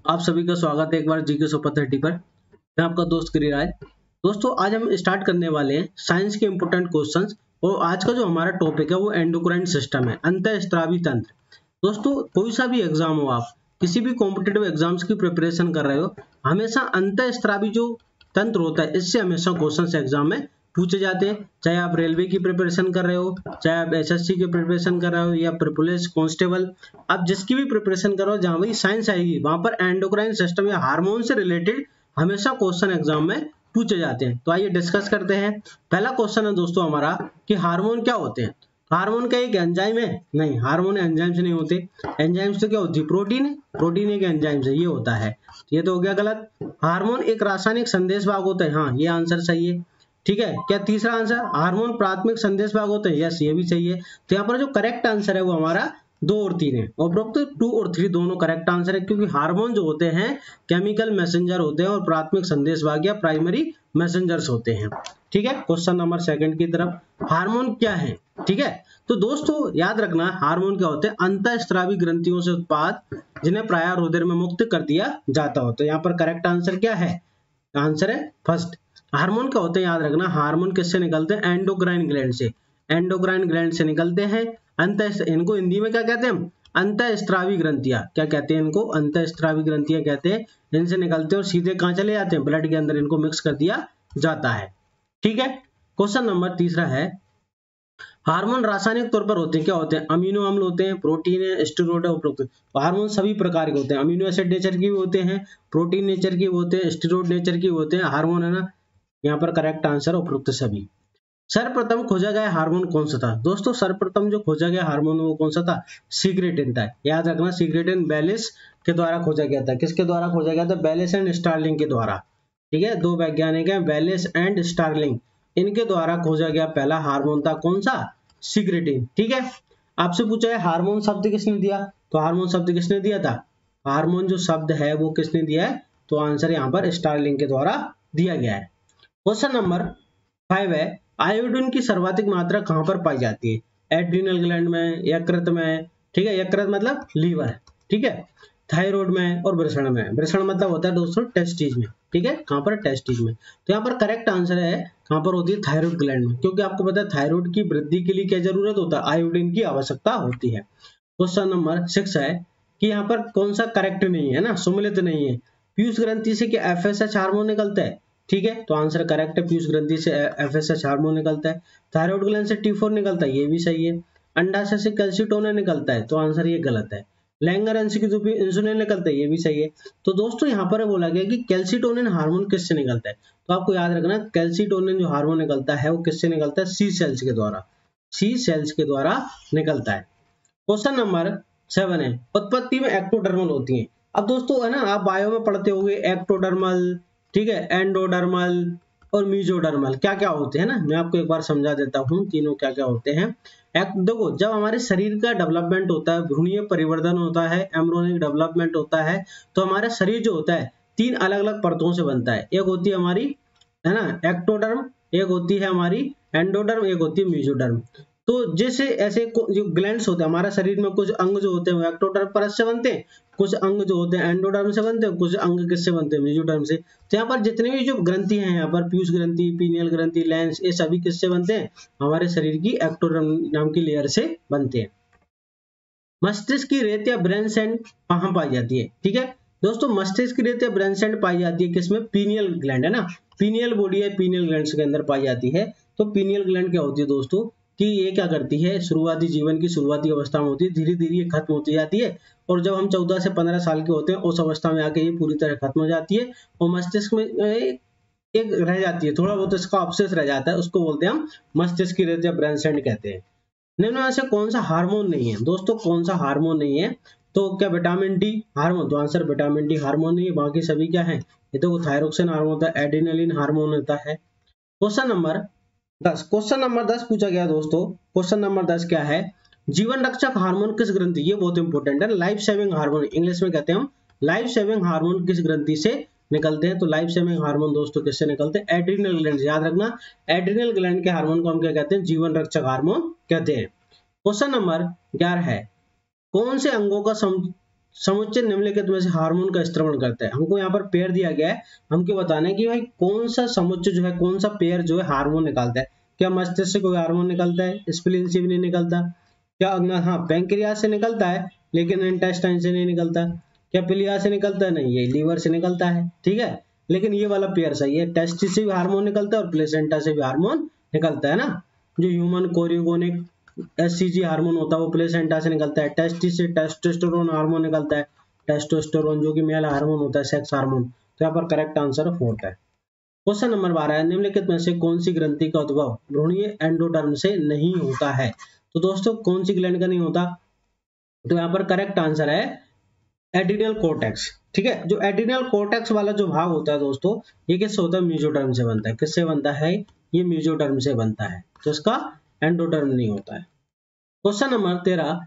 आप सभी का स्वागत है एक बार जीके सुपर 30 पर। मैं आपका दोस्त गिरिराज। दोस्तों आज हम स्टार्ट करने वाले हैं साइंस के इंपोर्टेंट क्वेश्चंस और आज का जो हमारा टॉपिक है वो एंडोक्राइन सिस्टम है, अंतःस्रावी तंत्र। दोस्तों कोई सा भी एग्जाम हो, आप किसी भी कॉम्पिटेटिव एग्जाम्स की प्रिपरेशन कर रहे हो, हमेशा अंतःस्रावी जो तंत्र होता है इससे हमेशा क्वेश्चन एग्जाम में पूछे जाते हैं। चाहे आप रेलवे की प्रिपरेशन कर रहे हो, चाहे आप एसएससी की प्रिपरेशन कर रहे हो या पुलिस कांस्टेबल, आप जिसकी भी प्रिपरेशन कर रहे हो जहां भी साइंस आएगी वहां पर एंडोक्राइन सिस्टम या हार्मोन से रिलेटेड हमेशा क्वेश्चन एग्जाम में पूछे जाते हैं। तो आइए डिस्कस करते हैं। पहला क्वेश्चन है दोस्तों हमारा कि हार्मोन क्या होते हैं। हार्मोन का एक एंजाइम है? नहीं, हार्मोन एंजाइम से नहीं होते। एंजाइम से क्या होती है? प्रोटीन है। प्रोटीन एक एंजाइम से ये होता है। ये तो हो गया गलत। हार्मोन एक रासायनिक संदेश भाग होता है। हाँ, ये आंसर सही है। ठीक है। क्या तीसरा आंसर? हार्मोन प्राथमिक संदेश भाग होते हैं। यस, ये भी सही है। तो यहाँ पर जो करेक्ट आंसर है वो हमारा 2 और 3 है। उपरोक्त 2 और 3 दोनों करेक्ट आंसर है, क्योंकि हार्मोन जो होते हैं केमिकल मैसेंजर होते हैं और प्राथमिक संदेश भाग या प्राइमरी मैसेंजर्स होते हैं। ठीक है। क्वेश्चन नंबर 2 की तरफ, हार्मोन क्या है? ठीक है। तो दोस्तों याद रखना, हार्मोन क्या होते हैं? अंतःस्रावी ग्रंथियों से उत्पाद जिन्हें प्रायः रुधिर में मुक्त कर दिया जाता हो। तो यहाँ पर करेक्ट आंसर क्या है? आंसर है फर्स्ट। हार्मोन क्या होते हैं याद रखना, हार्मोन किससे निकलते हैं? एंडोक्राइन ग्लैंड से। एंडोक्राइन ग्लैंड से निकलते हैं। इनको हिंदी में क्या कहते हैं हम? अंतःस्रावी ग्रंथियां। क्या कहते हैं इनको? अंतःस्रावी ग्रंथियां कहते हैं। इनसे निकलते हैं और सीधे कहां चले जाते हैं? ब्लड के अंदर इनको मिक्स कर दिया जाता है। ठीक है। क्वेश्चन नंबर 3 है, हार्मोन रासायनिक तौर पर होते हैं क्या होते हैं? अमीनो अम्ल होते हैं, प्रोटीन है, स्टेरॉइड है, उपरोक्त। हार्मोन सभी प्रकार के होते हैं। अमीनो एसिड नेचर के भी होते हैं, प्रोटीन नेचर के होते हैं, स्टेरॉइड नेचर के होते हैं। हार्मोन है ना, यहाँ पर करेक्ट आंसर उपरोक्त सभी। सर्वप्रथम खोजा गया हार्मोन कौन सा था? दोस्तों सर्वप्रथम जो खोजा गया हार्मोन वो कौन सा था? सीक्रेटिन था। याद रखना, सीक्रेटिन बेलिस के द्वारा खोजा गया था। किसके द्वारा खोजा गया था? बेलिस एंड स्टार्लिंग के द्वारा। ठीक है। 2 वैज्ञानिक हैं, बेलिस एंड स्टार्लिंग। इनके द्वारा खोजा गया पहला हार्मोन था कौन सा? सीक्रेटिन। ठीक है। आपसे पूछा है हार्मोन शब्द किसने दिया? तो हार्मोन शब्द किसने दिया था? हार्मोन जो शब्द है वो किसने दिया है? तो आंसर यहाँ पर स्टार्लिंग के द्वारा दिया गया है। क्वेश्चन नंबर 5 है, आयोडीन की सर्वाधिक मात्रा कहां पर पाई जाती है? एड्रिनल ग्लैंड में, यकृत में। ठीक है। यकृत मतलब लीवर। ठीक है। थायराइड में और वृषण में। वृषण मतलब होता है दोस्तों टेस्टिस में। ठीक है। कहां पर? टेस्टिस में। तो यहाँ पर करेक्ट आंसर है कहां पर होती है? थायराइड ग्लैंड में, क्योंकि आपको पता है थायराइड की वृद्धि के लिए क्या जरूरत होता है? आयोडीन की आवश्यकता होती है। क्वेश्चन नंबर 6 है कि यहाँ पर कौन सा करेक्ट नहीं है ना, सुमेलित नहीं है। पीयूष ग्रंथि से क्या एफएसएच हार्मोन निकलता है? ठीक है। तो आंसर करेक्ट है, पीयूष ग्रंथि से एफएसएच हार्मोन निकलता है। थायराइड ग्लैंड से T4 निकलता है, ये भी सही है। अंडाशय से कैल्सिटोनिन निकलता है, तो आंसर ये गलत है। लैंगर के रूप में इंसुलिन निकलता है, ये भी सही है। तो दोस्तों यहाँ पर बोला गया कि कैल्सिटोनिन हार्मोन किससे निकलता है? तो आपको याद रखना, कैल्सिटोनिन जो हार्मोन निकलता है वो किससे निकलता है? सी सेल्स के द्वारा। सी सेल्स के द्वारा निकलता है। क्वेश्चन नंबर 7 है, उत्पत्ति में एक्टोडर्मल होती है। अब दोस्तों है ना, आप बायो में पढ़ते होंगे एक्टोडर्मल, ठीक है, एंडोडर्मल और मीजोडर्मल क्या क्या होते हैं ना। मैं आपको एक बार समझा देता हूँ तीनों क्या क्या होते हैं। देखो, जब हमारे शरीर का डेवलपमेंट होता है, भ्रूणीय परिवर्तन होता है, एम्ब्रियोनिक डेवलपमेंट होता है, तो हमारा शरीर जो होता है 3 अलग अलग परतों से बनता है। एक होती है हमारी, है ना, एक्टोडर्म, एक होती है हमारी एंडोडर्म, एक होती है मीजोडर्म। तो जैसे ऐसे जो ग्लैंड्स होते हैं हमारे शरीर में, कुछ अंग जो होते हैं वो एक्टोडर्म परत से बनते हैं, कुछ अंग जो होते हैं एंडोडर्म से बनते हैं, कुछ अंग किससे बनते हैं? मेसोडर्म से। तो यहाँ पर जितने भी जो ग्रंथि हैं, यहाँ पर पीयूष ग्रंथि, पीनियल ग्रंथि, लेंस, ये सभी किससे बनते हैं? हमारे शरीर की एक्टोडर्म नाम की लेयर से बनते हैं। मस्तिष्क की रेत या ब्रेन सेंड कहाँ पाई जाती है? ठीक है दोस्तों, मस्तिष्क की रेत या ब्रेन सेंड पाई जाती है किसमें? पीनियल ग्लैंड है ना, पीनियल बॉडी है, पीनियल ग्लैंड के अंदर पाई जाती है। तो पीनियल ग्लैंड क्या होती है दोस्तों कि ये क्या करती है, शुरुआती जीवन की शुरुआती अवस्था में होती है, धीरे धीरे ये खत्म होती जाती है, और जब हम 14 से 15 साल के होते हैं उस अवस्था में आके ये पूरी तरह खत्म हो जाती है, और मस्तिष्क में एक रह जाती है, थोड़ा बहुत इसका अवशेष रह जाता है, उसको बोलते हैं हम मस्तिष्क की रेत या ब्रेन सेंड कहते हैं। निम्न में से कौन सा हार्मोन नहीं है? दोस्तों कौन सा हार्मोन नहीं है? तो क्या विटामिन डी हार्मोन? तो आंसर विटामिन डी हार्मोन नहीं है। बाकी सभी क्या है? ये तो थायरोक्सिन हार्मोन होता है, एड्रेनालिन हार्मोन होता है। क्वेश्चन नंबर 10 पूछा गया दोस्तों। क्वेश्चन नंबर 10 क्या है? जीवन रक्षक हार्मोन किस ग्रंथि, ये बहुत इंपॉर्टेंट है, लाइफ सेविंग हार्मोन इंग्लिश में कहते हैं हम, लाइफ सेविंग हार्मोन किस ग्रंथि से निकलते हैं? तो लाइफ सेविंग हार्मोन दोस्तों किससे निकलते हैं? एड्रिनल ग्लैंड से। याद रखना, एड्रिनल ग्लैंड के हार्मोन को हम क्या कहते हैं? जीवन रक्षक हार्मोन कहते हैं। क्वेश्चन नंबर 11 है, कौन से अंगों का समुच्चय निम्नलिखित में से हार्मोन का स्त्रवण करता है। हमको यहाँ पर पेयर दिया गया है, हमको बताना है कि भाई कौन सा समुच्चय जो है, कौन सा पेयर जो है हार्मोन निकालता है। क्या मस्तिष्क से कोई हार्मोन निकलता है? स्प्लीन से भी नहीं निकलता। क्या हाँ पैंक्रियास से निकलता है लेकिन इंटेस्टाइन से नहीं निकलता। क्या पिलिया से निकलता है? नहीं, ये लीवर से निकलता है। ठीक है, लेकिन ये वाला पेयर सही है, टेस्टिस से भी हार्मोन निकलता है और प्लेसेंटा से भी हार्मोन निकलता है ना। जो ह्यूमन कोरियोगोनिक एससीजी हार्मोन होता है वो प्लेसेंटा से निकलता है। टेस्टिस से टेस्टोस्टेरोन हार्मोन निकलता है, टेस्टोस्टेरोन जो कि मेल हार्मोन होता है, सेक्स हार्मोन। तो यहाँ पर करेक्ट आंसर 4 है। क्वेश्चन नंबर 12 है, निम्नलिखित में से कौन सी ग्रंथि का उद्भव भ्रूणीय एंडोडर्म से नहीं होता है? तो दोस्तों कौन सी ग्लैंड का नहीं होता? तो यहाँ पर करेक्ट आंसर है एड्रिनल कोर्टेक्स। ठीक है, जो एड्रिनल कोर्टेक्स वाला जो भाग होता है दोस्तों, ये किससे होता है? मेसोडर्म से बनता है। किससे बनता है? ये मेसोडर्म से बनता है, तो इसका एंडोडर्म नहीं होता है। क्वेश्चन नंबर 13,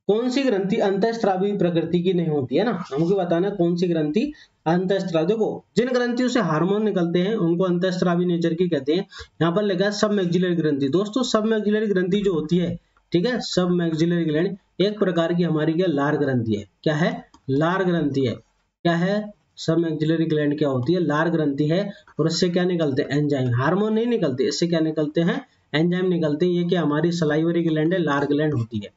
कौन सी ग्रंथि अंतःस्रावी प्रकृति की नहीं होती है ना। हमको बताना कौन सी ग्रंथि अंतःस्रावी। देखो जिन ग्रंथियों से हार्मोन निकलते हैं उनको अंतःस्रावी नेचर की कहते हैं। यहाँ पर लिखा है सब मैक्सिलरी ग्रंथि। दोस्तों सब मैक्सिलरी ग्रंथि जो होती है, ठीक है, सब मैक्सिलरी ग्लैंड एक प्रकार की हमारी क्या लार ग्रंथि है। क्या है? लार ग्रंथि है। क्या है? सब मैक्सिलरी ग्लैंड क्या होती है? लार ग्रंथि है। और इससे क्या निकलते हैं? एंजाइम। हार्मोन नहीं निकलते, इससे क्या निकलते हैं? एंजाइम निकलते हैं। ये क्या हमारी सलाइवरी ग्लैंड है, लार ग्लैंड होती है।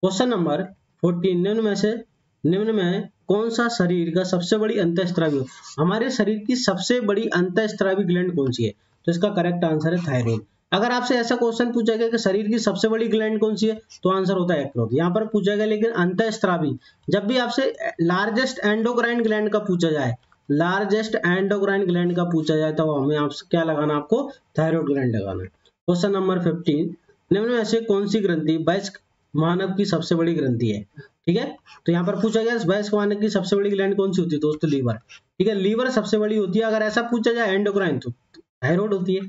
क्वेश्चन नंबर 14, निम्न में कौन सा शरीर का सबसे बड़ी अंतःस्रावी? हमारे शरीर की सबसे बड़ी अंतःस्रावी ग्लैंड कौन सी है? तो इसका करेक्ट आंसर है थायराइड। अगर आपसे ऐसा क्वेश्चन पूछा गया कि शरीर की सबसे बड़ी ग्लैंड कौन सी है, तो आंसर होता है यकृत। यहाँ पर पूछा गया, लेकिन अंतःस्रावी जब भी आपसे लार्जेस्ट एंडोक्राइन ग्लैंड का पूछा जाए, लार्जेस्ट एंडोक्राइन ग्लैंड का पूछा जाए, तो हमें आपसे क्या लगाना? आपको थायराइड ग्लैंड लगाना है। क्वेश्चन नंबर 15, निम्न में से कौन सी ग्रंथि वयस्क मानव की सबसे बड़ी ग्रंथि है? ठीक है, तो यहाँ पर पूछा गया वयस्क मानव की सबसे बड़ी ग्लैंड कौन सी होती है? दोस्तों लीवर। ठीक है, लीवर सबसे बड़ी होती है। अगर ऐसा पूछा जाए एंडोक्राइन, तो थायराइड होती है।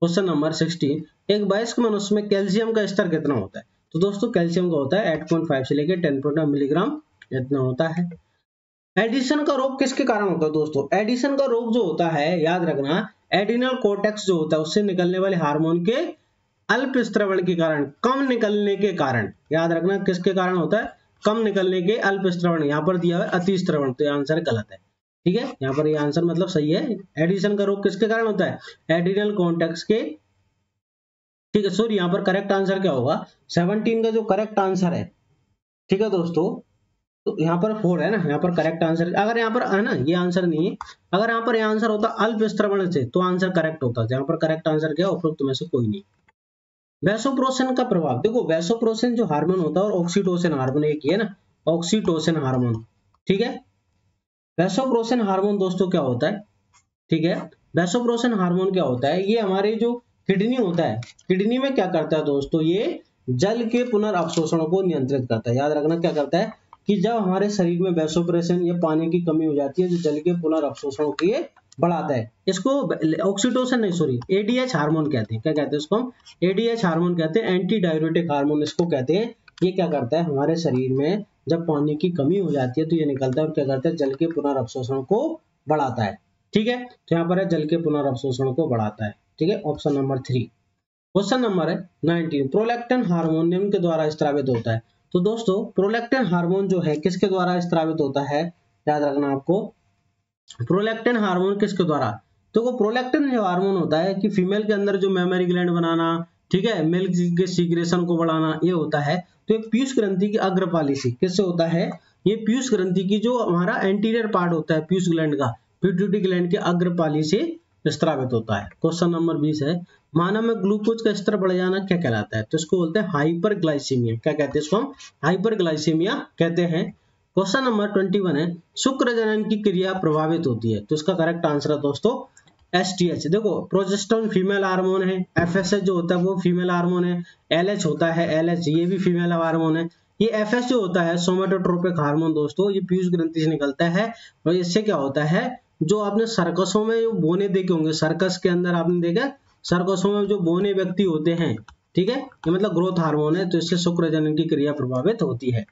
क्वेश्चन नंबर 16, एक वयस्क मनुष्य में कैल्शियम का स्तर कितना होता है? तो दोस्तों कैल्शियम का होता है 8.5 से लेकर 10.5 मिलीग्राम इतना होता है। एडिशन का रोग किसके कारण होता है? दोस्तों एडिशन का रोग जो होता है, याद रखना, एड्रिनल कोर्टेक्स जो होता है उससे निकलने वाले हार्मोन के अल्प स्त्रवण के कारण, कम निकलने के कारण। याद रखना किसके कारण होता है? कम निकलने के अल्प स्त्रवण। यहाँ पर दिया हुआ है अति स्त्रवण, तो आंसर गलत है। ठीक है, यहाँ पर ये आंसर मतलब सही है। एडिशन का रोग किसके कारण होता है? एड्रिनल कोर्टेक्स के। ठीक है, सॉरी यहाँ पर करेक्ट आंसर क्या होगा? 17 का जो करेक्ट आंसर है, ठीक है दोस्तों, तो यहाँ पर 4 है ना। यहाँ पर करेक्ट आंसर, अगर यहाँ पर है ना, ये आंसर नहीं है। अगर यहाँ पर ये आंसर होता अल्प स्त्रवण से, तो आंसर करेक्ट होता। यहाँ पर करेक्ट आंसर क्या? उपरोक्त में से कोई नहीं। वैसोप्रोसिन का प्रभाव। देखो वैसोप्रोसिन जो हार्मोन होता है और ऑक्सीटोसिन हार्मोन एक ही है ना, ऑक्सीटोसिन हार्मोन। ठीक है, वैसोप्रोसिन हार्मोन दोस्तों क्या होता है? ठीक है, वैसोप्रोसिन हार्मोन क्या होता है? ये हमारे जो किडनी होता है, किडनी में क्या करता है दोस्तों? ये जल के पुनर्अवशोषण को नियंत्रित करता है। याद रखना क्या करता है कि जब हमारे शरीर में वैसोप्रेशन या पानी की कमी हो जाती है, जो जल के पुनर्अवशोषण को ये बढ़ाता है। इसको ऑक्सीटोसिन नहीं, सॉरी, एडीएच हार्मोन कहते हैं। क्या कहते हैं इसको? हम एडीएच हार्मोन कहते हैं, एंटी डाययूरेटिक हार्मोन इसको कहते हैं। ये क्या करता है? हमारे शरीर में जब पानी की कमी हो जाती है तो ये निकलता है और क्या करता है? जल के पुनर्अवशोषण को बढ़ाता है। ठीक है, तो यहाँ पर है जल के पुनर्अवशोषण को बढ़ाता है। ठीक है, option number 3। Question number 19, prolactin hormone निम्न के द्वारा स्रावित होता है। तो दोस्तों प्रोलैक्टिन हार्मोन जो है किसके द्वारा स्रावित होता है? याद रखना आपको, प्रोलैक्टिन हार्मोन किसके द्वारा? तो प्रोलैक्टिन जो हार्मोन होता है कि फीमेल के अंदर जो मेमोरी ग्लैंड बनाना, ठीक है, मिल्क के सीक्रेशन को बढ़ाना, ये होता है। तो ये पीयूष ग्रंथि की अग्रपाली से किससे होता है? ये पीयूष ग्रंथि की जो हमारा एंटीरियर पार्ट होता है पीयूष ग्लैंड का, पिट्यूटरी ग्लैंड के अग्रपाली से स्रावित होता है। क्वेश्चन नंबर 20 है, मानव में ग्लूकोज का स्तर बढ़ जाना क्या कहलाता है? तो इसको बोलते हैं हाइपरग्लाइसीमिया। क्या कहते हैं इसको? हम हाइपरग्लाइसीमिया कहते हैं। क्वेश्चन नंबर 21 है, शुक्र जनन की क्रिया प्रभावित होती है। तो इसका करेक्ट आंसर है दोस्तों एसटीएच। देखो प्रोजेस्टेरोन फीमेल हार्मोन है, एफएसएच जो होता है वो फीमेल हार्मोन है, एलएच होता है, एलएच ये भी फीमेल हार्मोन है। ये एफएस जो होता है सोमेटोट्रोपिक हार्मोन दोस्तों, ये पीयूष ग्रंथि से निकलता है। और इससे क्या होता है, जो आपने सर्कसों में जो बोने देखे होंगे, सर्कस के अंदर आपने देखा सर्कसों में जो बोने व्यक्ति होते हैं, ठीक है, ये मतलब ग्रोथ हार्मोन है। तो इससे शुक्र जनन की क्रिया प्रभावित होती है।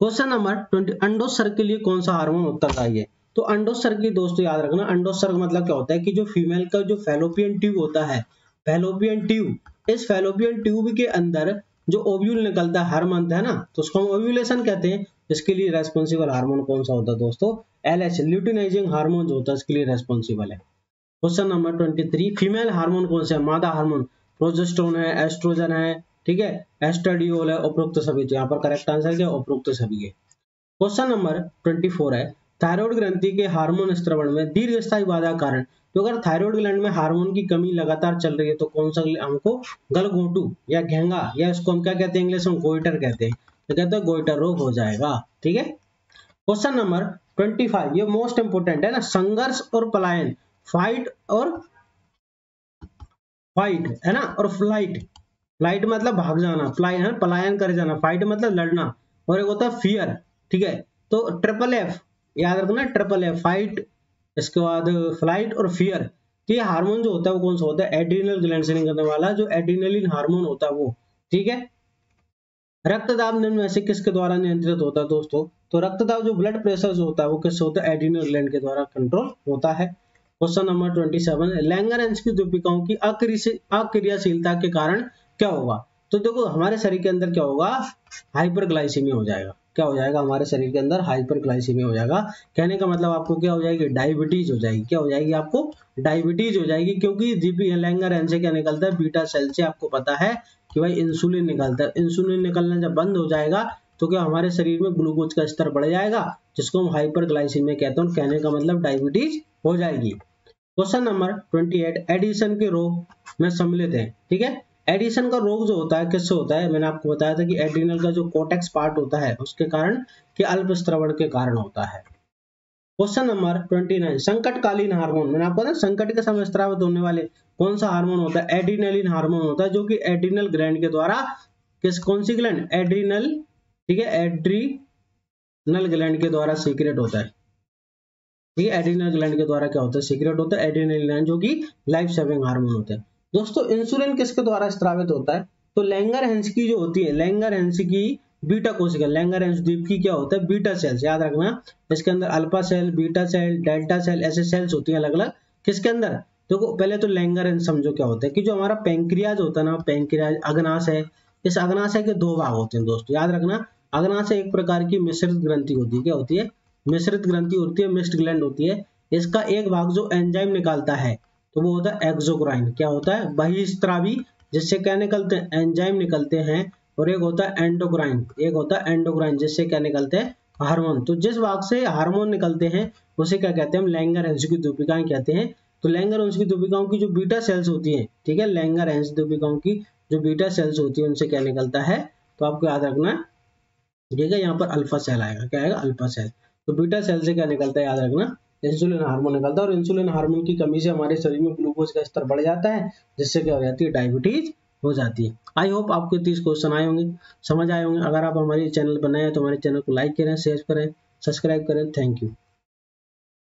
क्वेश्चन नंबर 20, अंडोत्सर्ग के लिए कौन सा हार्मोन उत्तरदायी है? तो अंडोत्सर्ग की दोस्तों याद रखना, अंडोत्सर्ग मतलब क्या होता है कि जो फीमेल का जो फैलोपियन ट्यूब होता है, फैलोपियन ट्यूब, इस फैलोपियन ट्यूब के अंदर जो ओव्यूल निकलता है हर मंथ, है ना, तो उसको हम ओव्यूलेशन कहते हैं। इसके लिए रेस्पॉन्सिबल हार्मोन कौन सा होता है दोस्तों? LH ल्यूटिनाइजिंग हार्मोन जो होता है इसके लिए रेस्पॉन्सिबल है। क्वेश्चन नंबर 23, फीमेल हार्मोन कौन से है? मादा हार्मोन प्रोजेस्टेरोन है, एस्ट्रोजन है, ठीक है, एस्ट्राडियोल है, उपरोक्त सभी। तो यहाँ पर करेक्ट आंसर क्या? उपरोक्त सभी है। क्वेश्चन नंबर 24 है, थायराइड ग्रंथि के हार्मोन स्त्रवण में दीर्घ स्थायी बाधा के कारण, तो अगर थायराइड ग्लैंड में हार्मोन की कमी लगातार चल रही है तो कौन सा हमको गलघोंटू या घेंगा, या इसको हम क्या कहते हैं इंग्लिश में? गोइटर कहते हैं। तो कहते हैं गोइटर रोग हो जाएगा। ठीक है। क्वेश्चन नंबर 25, ये मोस्ट इंपोर्टेंट है ना, संघर्ष और पलायन, फाइट और फाइट है ना, और फ्लाइट। फ्लाइट मतलब भाग जाना, फ्लाई है पलायन कर जाना, फाइट मतलब लड़ना, और एक होता है फियर। ठीक है। तो ट्रिपल एफ याद रखना, ट्रिपल एफ, फाइट, इसके बाद फ्लाइट और फियर। तो ये हार्मोन जो होता है वो कौन सा होता है? एड्रिनल ग्लैंड से निकलने वाला जो एड्रिनलिन हार्मोन होता है वो। ठीक है। रक्तदाब निम्न में से किसके द्वारा नियंत्रित होता है दोस्तों? तो रक्तदाब जो ब्लड प्रेशर जो होता है वो किससे होता है? एड्रिनल ग्लैंड के द्वारा कंट्रोल होता है। क्वेश्चन नंबर 27, लैंगरहैंस की दीपिकाओं की अक्रियाशीलता के कारण क्या होगा? तो देखो हमारे शरीर के अंदर क्या होगा? हाइपरग्लाइसीमिया हो जाएगा। क्या हो जाएगा? हमारे शरीर के अंदर हाइपरग्लाइसीमिया हो जाएगा। कहने का मतलब आपको क्या हो जाएगी? डायबिटीज हो जाएगी। क्या हो जाएगी आपको? डायबिटीज हो जाएगी, क्योंकि लैंगरहैंस से क्या निकलता है? बीटा सेल से आपको पता है कि भाई इंसुलिन निकलता है। इंसुलिन निकलना जब बंद हो जाएगा तो क्या हमारे शरीर में ग्लूकोज का स्तर बढ़ जाएगा, जिसको हम हाइपरग्लाइसीमिया कहते हैं। कहने का मतलब डायबिटीज हो जाएगी। क्वेश्चन नंबर 28, एडिशन के रोग में सम्मिलित है। ठीक है। एडिशन का रोग जो होता है किससे होता है? मैंने आपको बताया था कि एड्रिनल का जो कोर्टेक्स पार्ट होता है उसके कारण, कि अल्पस्त्रवण के कारण होता है। क्वेश्चन नंबर 29, संकटकालीन हार्मोन, मैंने आपको बताया संकट के समय स्रावित होने वाले कौन सा हार्मोन होता है? एड्रिनलिन हार्मोन होता है, जो कि एड्रिनल ग्लैंड के द्वारा, कौन सी ग्लैंड? एड्रिनल। ठीक है, एड्रिनल ग्लैंड के द्वारा सीक्रेट होता है। ठीक है, एड्रिनल ग्लैंड के द्वारा क्या होता है? सीक्रेट होता है एड्रिनल ग्लैंड, जो कि लाइफ सेविंग हार्मोन होता है। दोस्तों इंसुलिन किसके द्वारा स्रावित होता है? तो लैंगरहैंस की जो होती है, लैंगरहैंस की बीटा कोशिका, लैंगरहैंस द्वीप की क्या होता है? Beta cells. याद रखना, इसके अंदर alpha cell, beta cell, delta cell, ऐसे सेल्स होती है अलग अलग। किसके अंदर? देखो पहले तो लैंगरहैंस समझो क्या होता है, कि जो हमारा पैंक्रियाज होता है ना, पैंक्रियाज अग्नाशय, इस अग्नाशय के दो भाग होते हैं दोस्तों। याद रखना, अग्नाशय एक प्रकार की मिश्रित ग्रंथि होती है। क्या होती है? मिश्रित ग्रंथि होती है, मिक्स्ड ग्लैंड होती है। इसका एक भाग जो एंजाइम निकालता है तो वो होता है एक्सोक्राइन। क्या होता है? बहिस्त्रावी, जिससे क्या निकलते हैं? एंजाइम निकलते हैं। और एक होता है एंडोक्राइन, एक होता है एंडोक्राइन, जिससे क्या निकलते हैं? हार्मोन। तो जिस भाग से हार्मोन निकलते हैं उसे क्या कहते हैं? हम लैंगरहैंस की दीपिकाएं कहते हैं। तो लैंगरहैंस की दीपिकाओं की जो बीटा सेल्स होती है, ठीक है, लैंगरहैंस दीपिकाओं की जो बीटा सेल्स होती है उनसे क्या निकलता है? तो आपको याद रखना, ठीक है, यहाँ पर अल्फा सेल आएगा। क्या आएगा? Alpha cell. तो बीटा सेल से क्या निकलता है? याद रखना, इंसुलिन हार्मोन निकलता है। और इंसुलिन हार्मोन की कमी से हमारे शरीर में ग्लूकोज का स्तर बढ़ जाता है, जिससे क्या हो जाती है? डायबिटीज हो जाती है। आई होप आपको 30 क्वेश्चन आए होंगे, समझ आए होंगे। अगर आप हमारे चैनल पर नए हैं तो हमारे चैनल को लाइक करें, शेयर करें, सब्सक्राइब करें। Thank you.